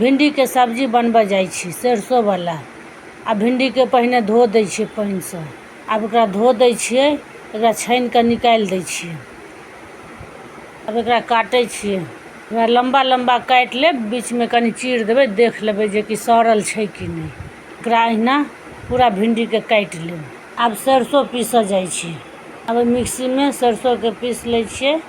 भिंडी के सब्जी बनबऽ जाइ छी सरसों वाला। आ भिंडी के पहले धो दै छियै पानि से। आब एकरा धो दै छियै, एकरा छानि के निकालि दै छियै। अब एकरा काटै छियै, एकरा लंबा लंबा काटि लेब, बीच में कनी चीर देबै, देख लेबै जे कि सड़ल छै कि नहीं। एकरा अहिना पूरा भिंडी के काटि लेब। आब सरसों पीसऽ जाइ छी। अब मिक्सी में सरसों के पीस लै छियै।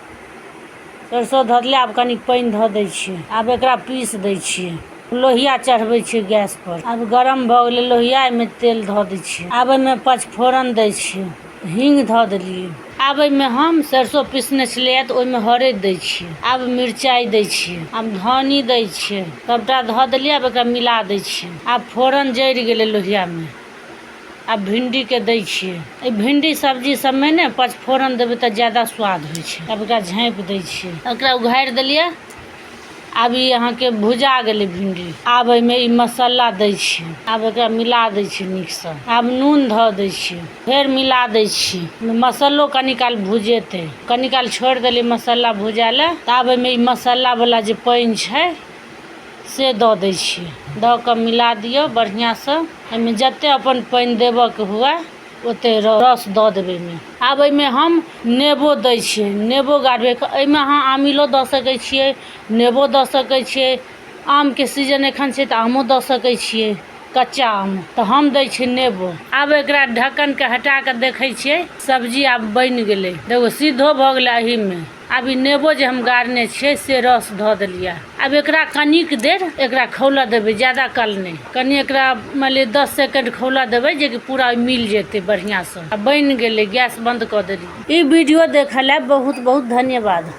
सरसों धऽ देलियै, आब कनी पानि धऽ दै छियै। आब एकरा पीस दै छियै। लोहिया चढ़बै छियै गैस पर। आब गरम भऽ गेलै लोहिया, एहिमे तेल धऽ दै छियै। आब एहिमे पचफोरन दै छियै, हींग धऽ देलियै। आब एहिमे हम सरसों पीसने छलियै तऽ ओहिमे हरैद दै छियै। आब मिरचाई दै छियै, आब धनी दै छियै, सबटा धऽ देलियै। आब एकरा मिला दै छियै। आब फोरन जरि गेलै लोहिया में। आब भिंडी के दै छियै। ई भिंडी सब्जी सबमे ने पचफोरन देबै तऽ ज्यादा स्वाद होइ छै। आब एकरा झाँपि दै छियै, एकरा उघारि देलियै। आब ई अहाँके भुजा गेलै भिंडी। आब एहिमे ई मसाला दै छियै। आब एकरा मिला दै छियै नीक सँ। आब नून धऽ दै छियै, फेर मिला दै छियै। मसल्लो कनी काल भुजेतै, कनी काल छोड़ि देलियै मसाला भुजाए लए। तऽ आब एहिमे ई मसाला वाला जे पानि छै से दऽ दै छियै। दऽ कऽ मिला दियौ बढ़िआँ सँ। एहिमे जते अपन पानि देबऽ के हुए ओते रस दऽ देबै एहिमे। आब एहिमे हम नेबो दै छियै, नेबो गाड़बै। एहिमे अहाँ आमिलो दऽ सकै छियै, नेबो दऽ सकै छियै। आम के सीजन एखन छै तऽ आमो दऽ सकै छियै, कच्चा आम। तऽ हम दै छियै नेबो। आब एकरा ढक्कन के हटा के देखै छियै, सब्जी आब बनि गेलै। देखो सिद्धो भऽ गेलै एही में। आब ई नेबो जे हम गाड़ने छियै से रस धऽ देलियै। आब एकरा कनिक देर एकरा खौलऽ देबै, ज्यादा काल नहीं। कनी एकरा मान लिअ 10 सेकेंड खौलऽ देबै जे कि पूरा मिल जेतै बढ़िया सँ। बनि गेलै, गैस बंद कऽ देलियै। ई वीडियो देखऽ ला बहुत बहुत धन्यवाद।